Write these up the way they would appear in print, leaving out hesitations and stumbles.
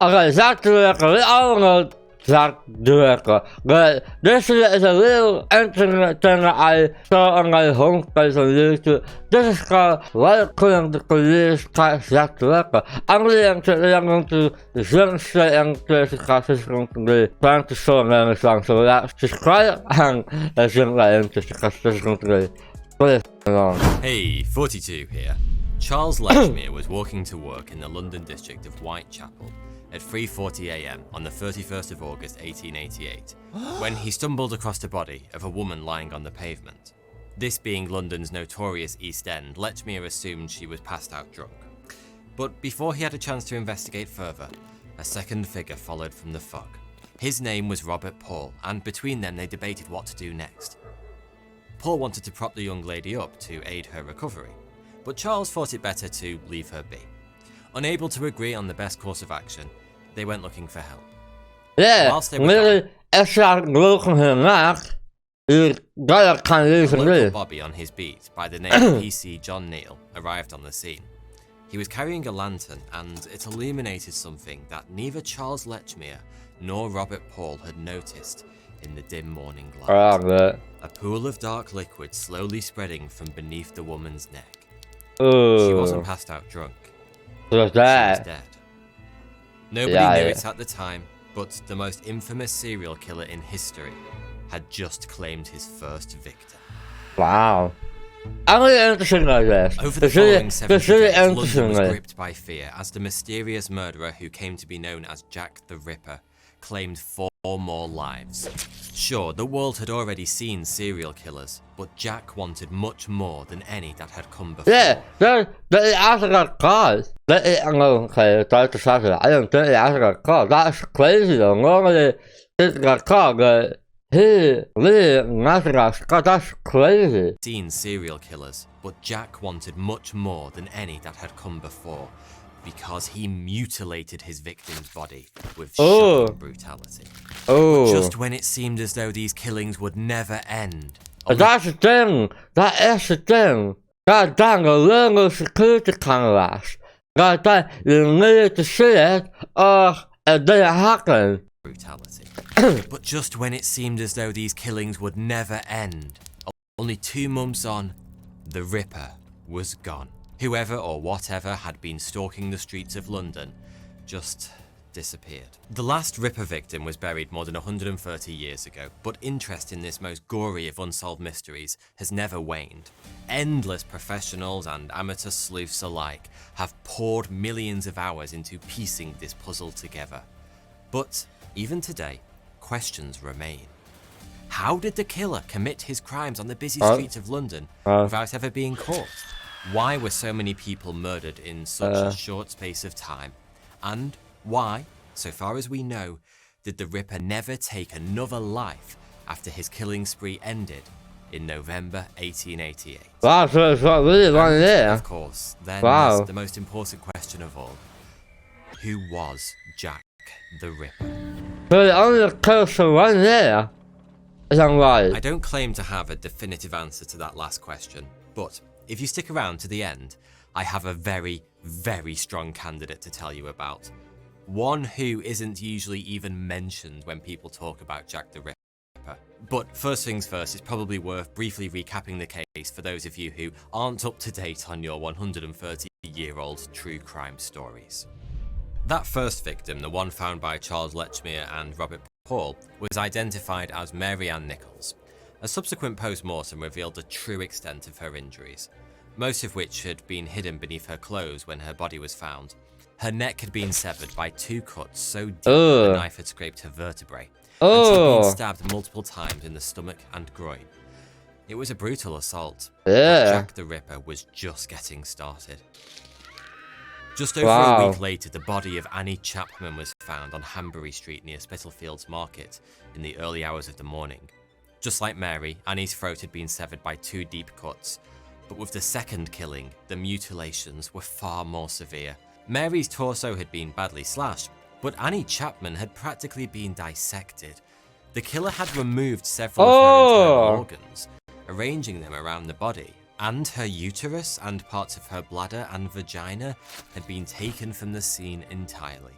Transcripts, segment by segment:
Okay, Jack the Ripper. We all know Jack the Ripper. But this is a little interesting thing that I saw on my homepage on YouTube. This is called Welcome to Police Catch Jack the Ripper. I'm going to jump straight into this because this is going to be trying to show them song. So let's just quiet and let's jump right into this because this is going to be pretty long. Hey, 42 here. Charles Lechmere was walking to work in the London district of Whitechapel at 3:40 AM on the 31st of August 1888 when he stumbled across the body of a woman lying on the pavement. This being London's notorious East End, Lechmere assumed she was passed out drunk. But before he had a chance to investigate further, a second figure followed from the fog. His name was Robert Paul, and between them they debated what to do next. Paul wanted to prop the young lady up to aid her recovery, but Charles thought it better to leave her be. Unable to agree on the best course of action, they went looking for help. Als je extra gelogen gemaakt, dat kan je local Bobby on his beat by the name of PC John Neal arrived on the scene. He was carrying a lantern and it illuminated something that neither Charles Lechmere nor Robert Paul had noticed in the dim morning light. A pool of dark liquid slowly spreading from beneath the woman's neck. She wasn't passed out drunk. She was dead. Nobody knew it at the time, but the most infamous serial killer in history had just claimed his first victim. Wow. I'm really interested in this. Over the following 7 days, London was gripped by fear as the mysterious murderer who came to be known as Jack the Ripper claimed 4 more lives. Sure, the world had already seen serial killers, but Jack wanted much more than any that had come before. Yeah, that he actually got caught. Okay, I don't think he actually got caught. That's crazy though. Normally, he got caught, but he really actually got caught. That's crazy. Seen serial killers, but Jack wanted much more than any that had come before, because he mutilated his victim's body with shocking brutality. Just when it seemed as though these killings would never end. That's the thing. That is the thing. God dang, a little security cameras. God dang, you needed to see it, or it didn't happen. Brutality. But just when it seemed as though these killings would never end, only 2 months on, the Ripper was gone. Whoever or whatever had been stalking the streets of London just disappeared. The last Ripper victim was buried more than 130 years ago, but interest in this most gory of unsolved mysteries has never waned. Endless professionals and amateur sleuths alike have poured millions of hours into piecing this puzzle together. But even today, questions remain. How did the killer commit his crimes on the busy streets of London without ever being caught? Why were so many people murdered in such a short space of time? And why, so far as we know, did the Ripper never take another life after his killing spree ended in November 1888? Wow, so it's not really long there. Of course, then there's the most important question of all. Who was Jack the Ripper? So the only person one there. Is that right? I don't claim to have a definitive answer to that last question, but if you stick around to the end, I have a very, very strong candidate to tell you about. One who isn't usually even mentioned when people talk about Jack the Ripper. But first things first, it's probably worth briefly recapping the case for those of you who aren't up to date on your 130-year-old true crime stories. That first victim, the one found by Charles Lechmere and Robert Paul, was identified as Mary Ann Nichols. A subsequent post-mortem revealed the true extent of her injuries, most of which had been hidden beneath her clothes when her body was found. Her neck had been severed by 2 cuts so deep the knife had scraped her vertebrae, and she'd been stabbed multiple times in the stomach and groin. It was a brutal assault, but Jack the Ripper was just getting started. Just over a week later, the body of Annie Chapman was found on Hanbury Street near Spitalfields Market in the early hours of the morning. Just like Mary, Annie's throat had been severed by 2 deep cuts, but with the second killing, the mutilations were far more severe. Mary's torso had been badly slashed, but Annie Chapman had practically been dissected. The killer had removed several of her internal organs, arranging them around the body, and her uterus and parts of her bladder and vagina had been taken from the scene entirely.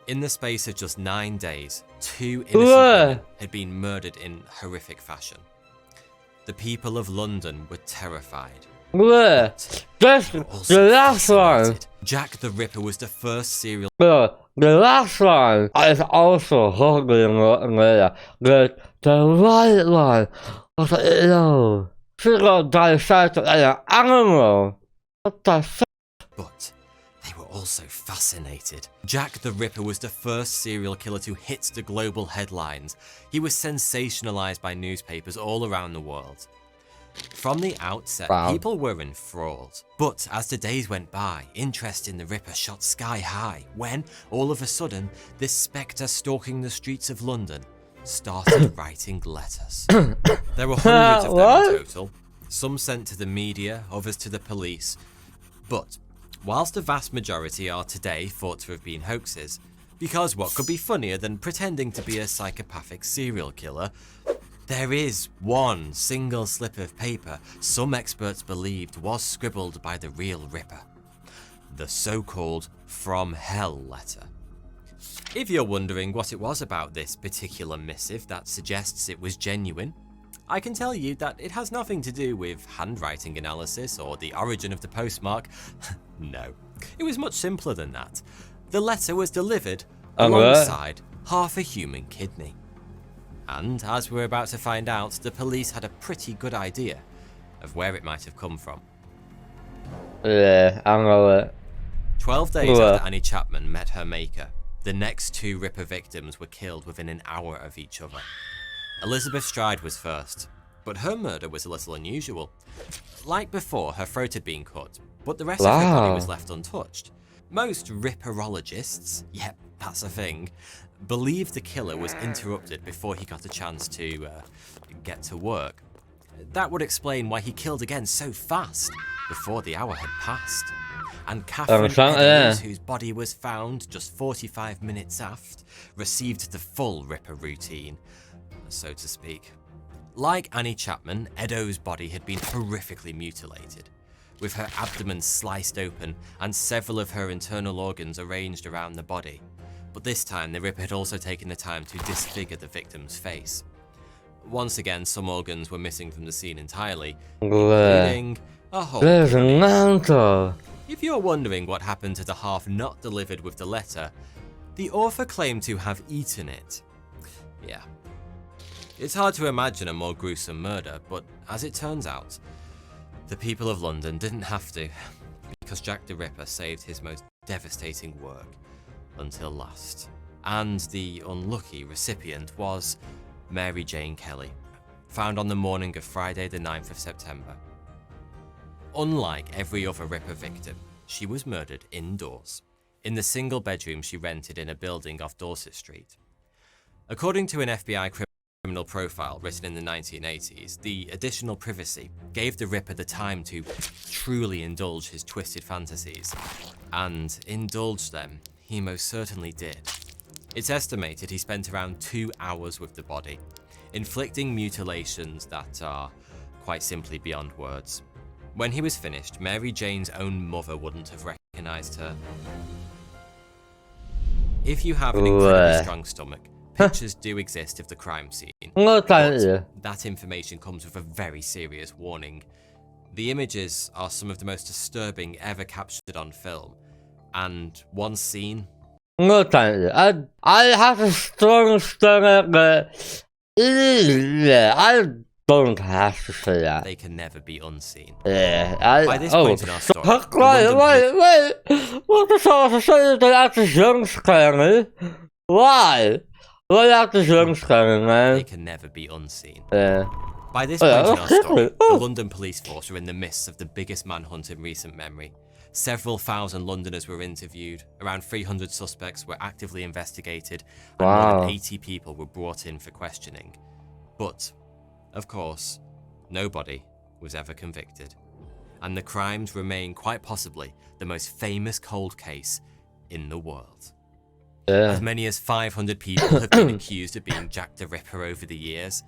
In the space of just 9 days, 2 innocent women had been murdered in horrific fashion. The people of London were terrified. Just the last one. Jack the Ripper was the first serial. The last one is also ugly and the right one. I was like, no. She got dissected like an animal. What the f? But they were also fascinated. Jack the Ripper was the first serial killer to hit the global headlines. He was sensationalized by newspapers all around the world. From the outset, people were enthralled. But as the days went by, interest in the Ripper shot sky high when, all of a sudden, this spectre stalking the streets of London started writing letters. There were hundreds of them in total, some sent to the media, others to the police. But whilst the vast majority are today thought to have been hoaxes, because what could be funnier than pretending to be a psychopathic serial killer? There is one single slip of paper some experts believed was scribbled by the real Ripper. The so-called From Hell letter. If you're wondering what it was about this particular missive that suggests it was genuine, I can tell you that it has nothing to do with handwriting analysis or the origin of the postmark. No, it was much simpler than that. The letter was delivered alongside half a human kidney. And as we're about to find out, the police had a pretty good idea of where it might have come from. Yeah, I know it. 12 days after Annie Chapman met her maker, the next 2 Ripper victims were killed within an hour of each other. Elizabeth Stride was first, but her murder was a little unusual. Like before, her throat had been cut, but the rest of her body was left untouched. Most Ripperologists, yep, that's a thing, believe the killer was interrupted before he got a chance to get to work. That would explain why he killed again so fast, before the hour had passed. And Catherine Eddowes, whose body was found just 45 minutes after, received the full Ripper routine, so to speak. Like Annie Chapman, Eddowes' body had been horrifically mutilated, with her abdomen sliced open and several of her internal organs arranged around the body. But this time, the Ripper had also taken the time to disfigure the victim's face. Once again, some organs were missing from the scene entirely, including a whole kidney. If you're wondering what happened to the half not delivered with the letter, the author claimed to have eaten it. Yeah. It's hard to imagine a more gruesome murder, but as it turns out, the people of London didn't have to, because Jack the Ripper saved his most devastating work until last. And the unlucky recipient was Mary Jane Kelly, found on the morning of Friday the 9th of September. Unlike every other Ripper victim, she was murdered indoors, in the single bedroom she rented in a building off Dorset Street. According to an FBI criminal profile written in the 1980s, the additional privacy gave the Ripper the time to truly indulge his twisted fantasies, and indulge them he most certainly did. It's estimated he spent around 2 hours with the body, inflicting mutilations that are quite simply beyond words. When he was finished, Mary Jane's own mother wouldn't have recognized her. If you have an incredibly strong stomach, pictures do exist of the crime scene, but that information comes with a very serious warning. The images are some of the most disturbing ever captured on film, and one scene... No thank you. I have a strong stomach, but I don't have to say that. They can never be unseen. Yeah, By this point in our story... Wait. What the sort of say that is jump-scaring? Why? Why that is jump-scaring, man? They can never be unseen. Yeah. By this point in our story, the London police force are in the midst of the biggest manhunt in recent memory. Several thousand Londoners were interviewed, around 300 suspects were actively investigated, and more than 80 people were brought in for questioning. But, of course, nobody was ever convicted. And the crimes remain quite possibly the most famous cold case in the world. As many as 500 people have been accused of being Jack the Ripper over the years.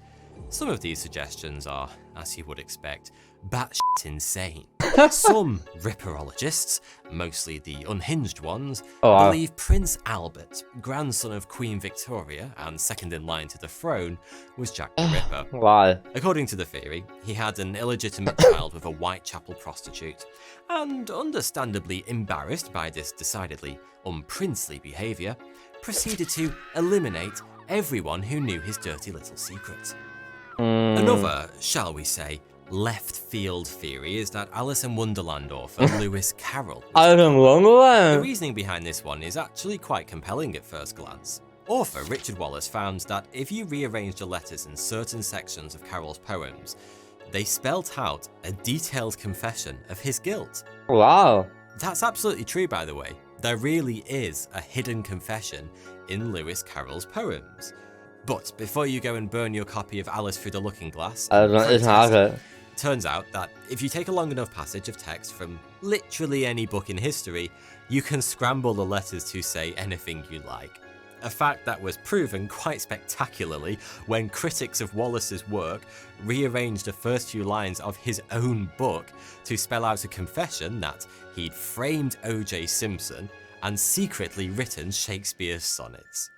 Some of these suggestions are, as you would expect, batshit insane. Some Ripperologists, mostly the unhinged ones, believe Prince Albert, grandson of Queen Victoria and second in line to the throne, was Jack the Ripper. Why? According to the theory, he had an illegitimate child with a Whitechapel prostitute, and understandably embarrassed by this decidedly unprincely behaviour, proceeded to eliminate everyone who knew his dirty little secret. Another, shall we say, left-field theory is that Alice in Wonderland author Lewis Carroll. The reasoning behind this one is actually quite compelling at first glance. Author Richard Wallace found that if you rearranged the letters in certain sections of Carroll's poems, they spelt out a detailed confession of his guilt. Wow. That's absolutely true, by the way. There really is a hidden confession in Lewis Carroll's poems. But before you go and burn your copy of Alice Through the Looking Glass, turns out that if you take a long enough passage of text from literally any book in history, you can scramble the letters to say anything you like. A fact that was proven quite spectacularly when critics of Wallace's work rearranged the first few lines of his own book to spell out a confession that he'd framed O.J. Simpson and secretly written Shakespeare's sonnets.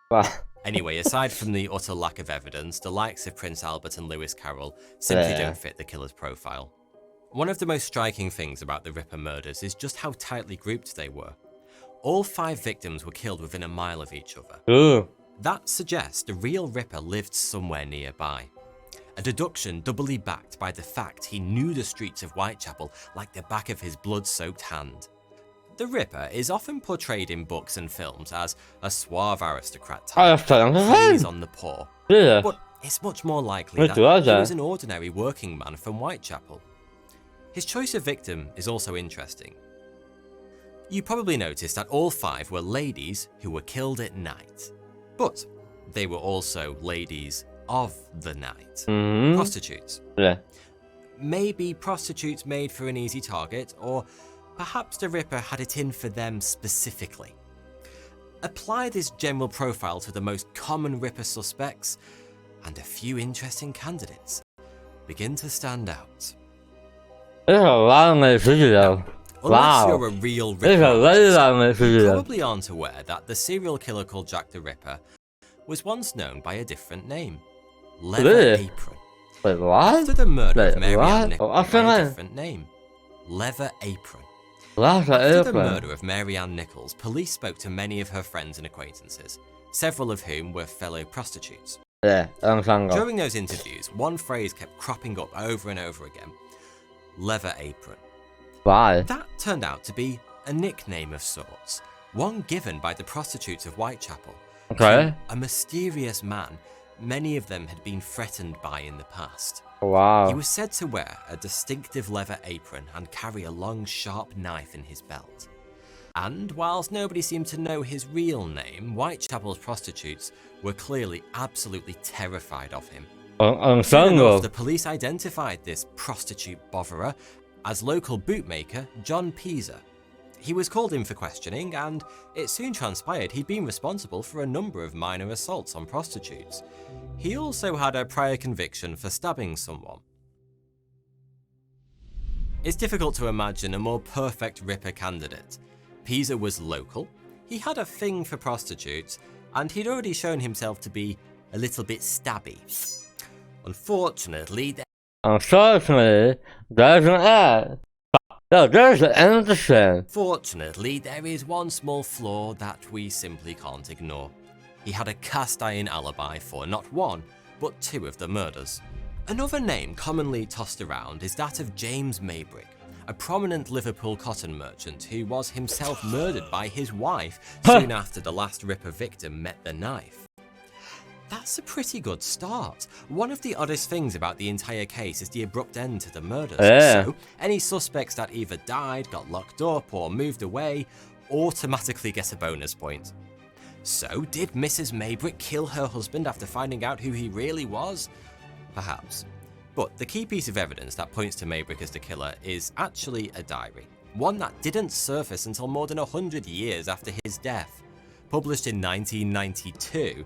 Wow. Anyway, aside from the utter lack of evidence, the likes of Prince Albert and Lewis Carroll simply don't fit the killer's profile. One of the most striking things about the Ripper murders is just how tightly grouped they were. All 5 victims were killed within a mile of each other. Ooh. That suggests the real Ripper lived somewhere nearby. A deduction doubly backed by the fact he knew the streets of Whitechapel like the back of his blood-soaked hand. The Ripper is often portrayed in books and films as a suave aristocrat type, preys on the poor. Yeah. But it's much more likely that he was an ordinary working man from Whitechapel. His choice of victim is also interesting. You probably noticed that all 5 were ladies who were killed at night. But they were also ladies of the night. Prostitutes. Yeah. Maybe prostitutes made for an easy target, or perhaps the Ripper had it in for them specifically. Apply this general profile to the most common Ripper suspects, and a few interesting candidates begin to stand out. Unless you're a real Ripper, you probably aren't aware that the serial killer called Jack the Ripper was once known by a different name, Leather Apron. Wait, what? After the murder of Mary Ann Nichols by a different name, Leather Apron. After the murder of Mary Ann Nichols, police spoke to many of her friends and acquaintances, several of whom were fellow prostitutes. During those interviews, one phrase kept cropping up over and over again: Leather Apron. Why? That turned out to be a nickname of sorts, one given by the prostitutes of Whitechapel. Okay. A mysterious man many of them had been threatened by in the past. Wow. He was said to wear a distinctive leather apron and carry a long, sharp knife in his belt. And whilst nobody seemed to know his real name, Whitechapel's prostitutes were clearly absolutely terrified of him. Soon enough, the police identified this prostitute botherer as local bootmaker John Peaser. He was called in for questioning, and it soon transpired he'd been responsible for a number of minor assaults on prostitutes. He also had a prior conviction for stabbing someone. It's difficult to imagine a more perfect Ripper candidate. Peaser was local, he had a thing for prostitutes, and he'd already shown himself to be a little bit stabby. Unfortunately, there's an ad. No, there's an interesting. Fortunately, there is one small flaw that we simply can't ignore. He had a cast-iron alibi for not one, but 2 of the murders. Another name commonly tossed around is that of James Maybrick, a prominent Liverpool cotton merchant who was himself murdered by his wife soon after the last Ripper victim met the knife. That's a pretty good start. One of the oddest things about the entire case is the abrupt end to the murders. So, any suspects that either died, got locked up, or moved away automatically get a bonus point. So, did Mrs. Maybrick kill her husband after finding out who he really was? Perhaps. But the key piece of evidence that points to Maybrick as the killer is actually a diary. One that didn't surface until more than 100 years after his death. Published in 1992,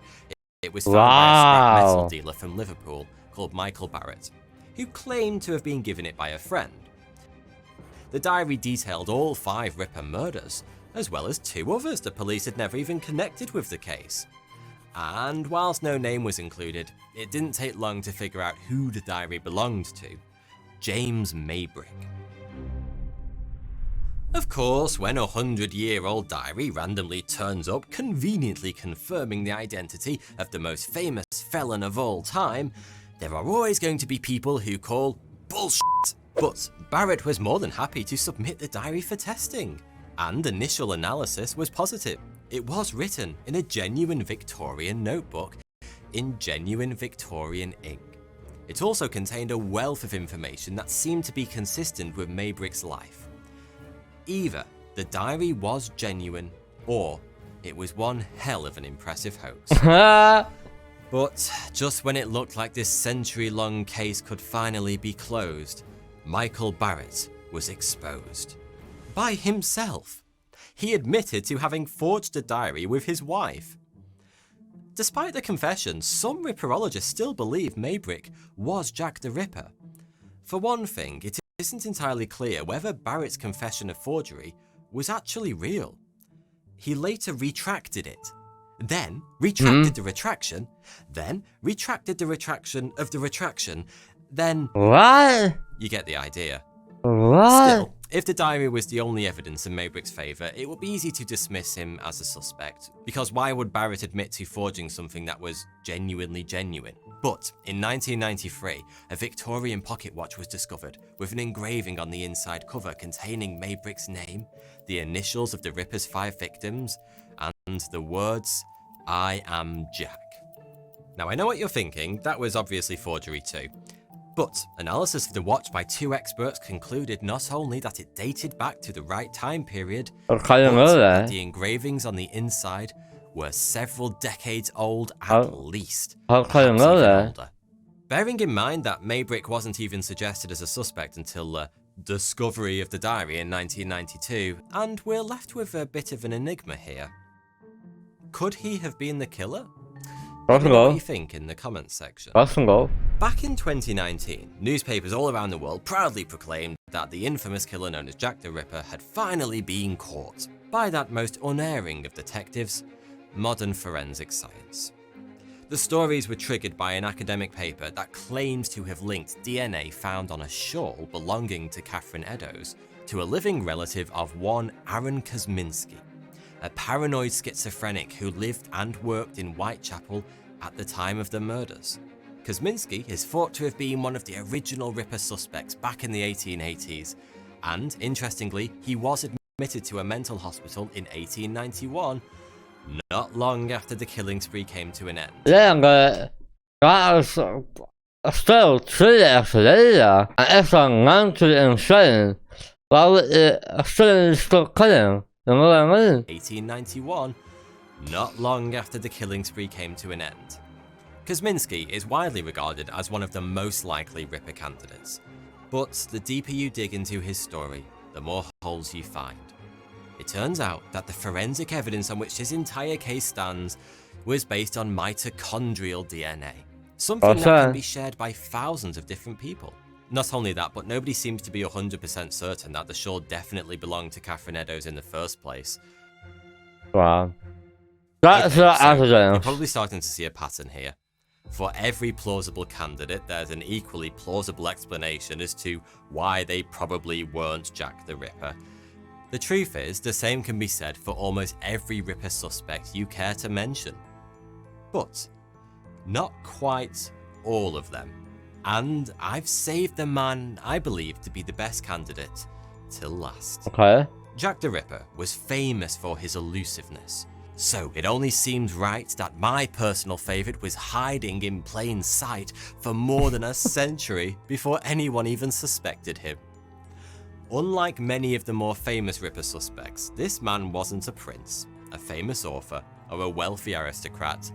It was found by a scrap metal Wow. dealer from Liverpool called Michael Barrett, who claimed to have been given it by a friend. The diary detailed all 5 Ripper murders, as well as 2 others the police had never even connected with the case. And whilst no name was included, it didn't take long to figure out who the diary belonged to: James Maybrick. Of course, when a 100-year-old diary randomly turns up, conveniently confirming the identity of the most famous felon of all time, there are always going to be people who call bullshit. But Barrett was more than happy to submit the diary for testing, and initial analysis was positive. It was written in a genuine Victorian notebook, in genuine Victorian ink. It also contained a wealth of information that seemed to be consistent with Maybrick's life. Either the diary was genuine, or it was one hell of an impressive hoax. But just when it looked like this century-long case could finally be closed, Michael Barrett was exposed. By himself. He admitted to having forged a diary with his wife. Despite the confession, some Ripperologists still believe Maybrick was Jack the Ripper. For one thing, it isn't entirely clear whether Barrett's confession of forgery was actually real. He later retracted it, then retracted the retraction, then retracted the retraction of the retraction, then... What? You get the idea. What? Still, if the diary was the only evidence in Maybrick's favour, it would be easy to dismiss him as a suspect, because why would Barrett admit to forging something that was genuinely genuine? But in 1993, a Victorian pocket watch was discovered with an engraving on the inside cover containing Maybrick's name, the initials of the Ripper's 5 victims, and the words, "I am Jack." Now I know what you're thinking, that was obviously forgery too. But analysis of the watch by 2 experts concluded not only that it dated back to the right time period, but that the engravings on the inside were several decades old at least, perhaps even older. Bearing in mind that Maybrick wasn't even suggested as a suspect until the discovery of the diary in 1992, and we're left with a bit of an enigma here. Could he have been the killer? Let me know what you think in the comments section. Back in 2019, newspapers all around the world proudly proclaimed that the infamous killer known as Jack the Ripper had finally been caught by that most unerring of detectives, modern forensic science. The stories were triggered by an academic paper that claims to have linked DNA found on a shawl belonging to Catherine Eddowes to a living relative of one Aaron Kosminski, a paranoid schizophrenic who lived and worked in Whitechapel at the time of the murders. Kosminski is thought to have been one of the original Ripper suspects back in the 1880s, and interestingly, he was admitted to a mental hospital in 1891, not long after the killing spree came to an end. Still 2 years later, and after going to the insane, while it still killing. 1891, not long after the killing spree came to an end. Kosminski is widely regarded as one of the most likely Ripper candidates, but the deeper you dig into his story, the more holes you find. It turns out that the forensic evidence on which his entire case stands was based on mitochondrial DNA, something that can be shared by thousands of different people. Not only that, but nobody seems to be 100% certain that the shawl definitely belonged to Catherine Eddowes in the first place. Wow. That's You're probably starting to see a pattern here. For every plausible candidate, there's an equally plausible explanation as to why they probably weren't Jack the Ripper. The truth is, the same can be said for almost every Ripper suspect you care to mention. But not quite all of them. And I've saved the man I believe to be the best candidate till last. Okay. Jack the Ripper was famous for his elusiveness, so it only seemed right that my personal favourite was hiding in plain sight for more than a century before anyone even suspected him. Unlike many of the more famous Ripper suspects, this man wasn't a prince, a famous author, or a wealthy aristocrat.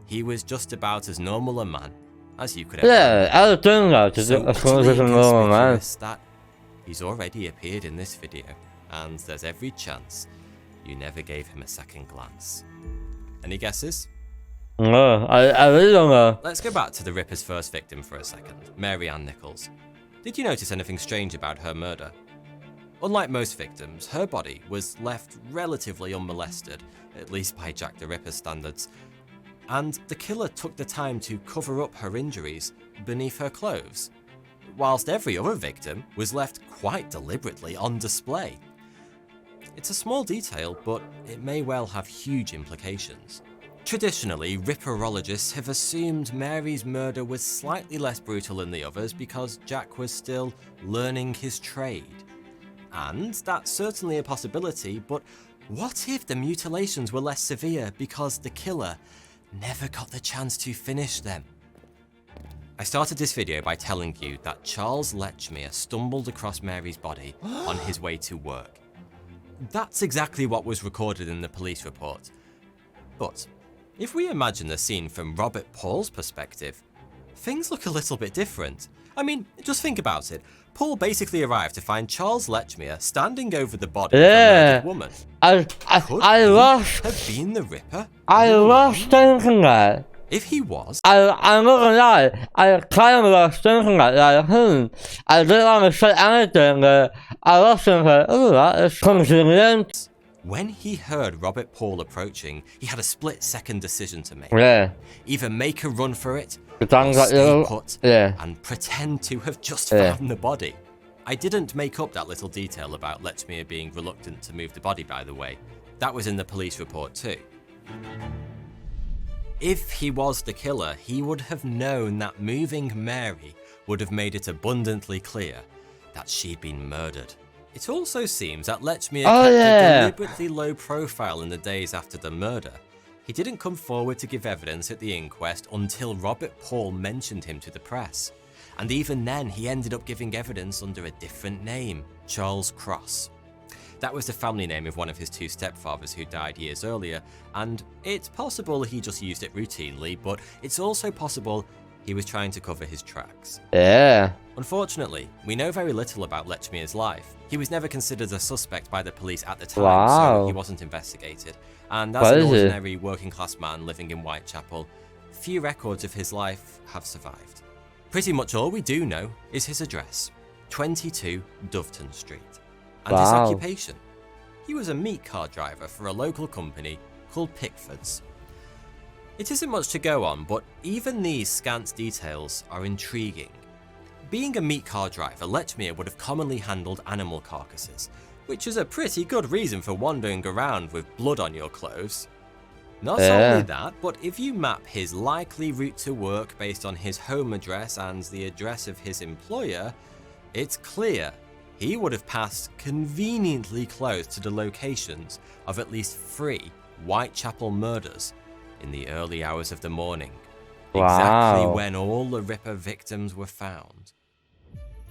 He was just about as normal a man as you could ever. Yeah, I think that is a normal man. That he's already appeared in this video, and there's every chance you never gave him a second glance. Any guesses? No, I really don't know. Let's go back to the Ripper's first victim for a second, Mary Ann Nichols. Did you notice anything strange about her murder? Unlike most victims, her body was left relatively unmolested, at least by Jack the Ripper's standards, and the killer took the time to cover up her injuries beneath her clothes, whilst every other victim was left quite deliberately on display. It's a small detail, but it may well have huge implications. Traditionally, Ripperologists have assumed Mary's murder was slightly less brutal than the others because Jack was still learning his trade. And that's certainly a possibility, but what if the mutilations were less severe because the killer never got the chance to finish them? I started this video by telling you that Charles Lechmere stumbled across Mary's body on his way to work. That's exactly what was recorded in the police report. But if we imagine the scene from Robert Paul's perspective, things look a little bit different. I mean, just think about it. Paul basically arrived to find Charles Lechmere standing over the body of a murdered woman. Could I he lost. have been the Ripper? I lost thinking that. If he was, I'm not gonna lie, I kind of lost thinking that. I didn't want to say anything. I lost thinking, oh, that is convenient. when he heard Robert Paul approaching, he had a split-second decision to make. Yeah. Either make a run for it, The or tongue got stay you. put Yeah. and pretend to have just Yeah. found the body. I didn't make up that little detail about Lechmere being reluctant to move the body, by the way. That was in the police report too. If he was the killer, he would have known that moving Mary would have made it abundantly clear that she'd been murdered. It also seems that Lechmere kept a deliberately low profile in the days after the murder. He didn't come forward to give evidence at the inquest until Robert Paul mentioned him to the press. And even then, he ended up giving evidence under a different name, Charles Cross. That was the family name of one of his two stepfathers who died years earlier, and it's possible he just used it routinely, but it's also possible he was trying to cover his tracks. Yeah. Unfortunately, we know very little about Lechmere's life. He was never considered a suspect by the police at the time, so he wasn't investigated. And as an ordinary working-class man living in Whitechapel, few records of his life have survived. Pretty much all we do know is his address, 22 Doveton Street. And his occupation. He was a meat car driver for a local company called Pickford's. It isn't much to go on, but even these scant details are intriguing. Being a meat car driver, Lechmere would have commonly handled animal carcasses, which is a pretty good reason for wandering around with blood on your clothes. Not only that, but if you map his likely route to work based on his home address and the address of his employer, it's clear he would have passed conveniently close to the locations of at least 3 Whitechapel murders in the early hours of the morning, exactly when all the Ripper victims were found.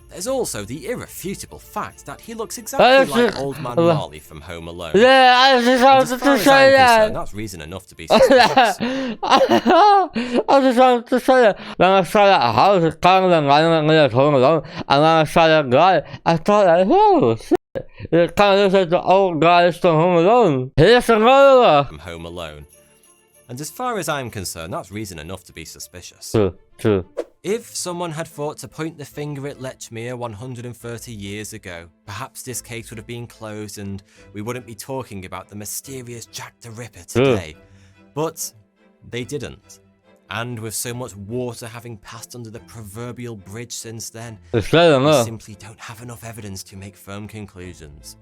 There's also the irrefutable fact that he looks exactly like Old Man Marley from Home Alone. Yeah, I just wanted to say that. That's reason enough to be suspicious. I just wanted to say that. When I saw that house, it's kind of like Home Alone, and when I saw that guy, I thought, like, oh shit. It kind of looks like the old guys from Home Alone. Here's another. From Home Alone. And as far as I'm concerned, that's reason enough to be suspicious. True. If someone had thought to point the finger at Lechmere 130 years ago, perhaps this case would have been closed and we wouldn't be talking about the mysterious Jack the Ripper today. But they didn't. And with so much water having passed under the proverbial bridge since then, we simply don't have enough evidence to make firm conclusions.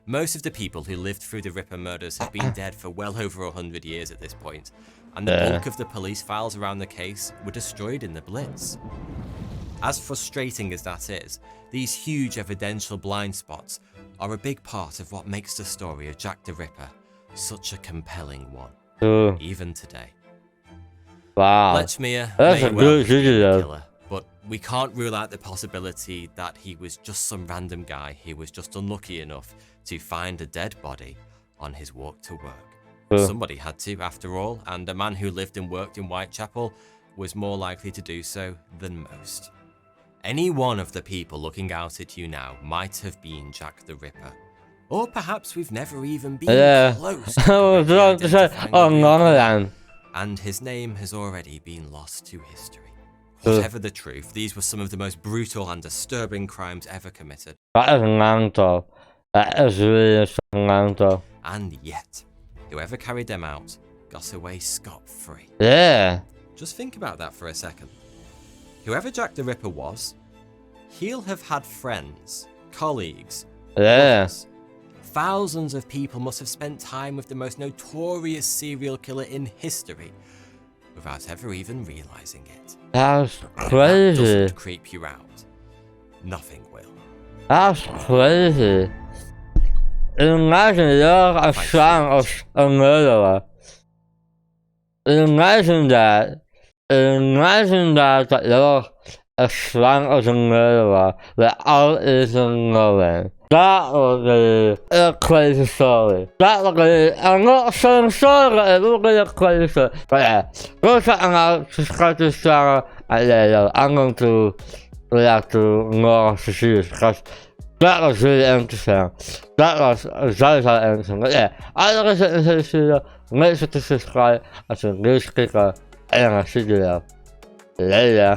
Most of the people who lived through the Ripper murders have been dead for well over 100 years at this point, and the bulk of the police files around the case were destroyed in the Blitz. As frustrating as that is, these huge evidential blind spots are a big part of what makes the story of Jack the Ripper such a compelling one, even today. Lechmere may well be a killer, but we can't rule out the possibility that he was just some random guy who was just unlucky enough to find a dead body on his walk to work. Somebody had to, after all, and a man who lived and worked in Whitechapel was more likely to do so than most. Any one of the people looking out at you now might have been Jack the Ripper. Or perhaps we've never even been close to identifying him. and his name has already been lost to history. Whatever the truth, these were some of the most brutal and disturbing crimes ever committed. That is mental. That is really mental. And yet, whoever carried them out got away scot-free. Yeah. Just think about that for a second. Whoever Jack the Ripper was, he'll have had friends, colleagues, Yeah. lovers. Thousands of people must have spent time with the most notorious serial killer in history without ever even realizing it. That's If that crazy. doesn't creep you out, nothing will. That's crazy. Imagine you're a son of a murderer. Imagine that you're a son of a murderer without even knowing. That would be a crazy story. That would be, I'm not saying sorry, but it would be a crazy story. But yeah, go check them out, subscribe to the channel, and yeah, I'm going to react to more of the series, because that was really interesting. That was very, very interesting. But yeah, als er is in deze video, make sure to subscribe als je nieuws kijken. En dan zie je weer. Later.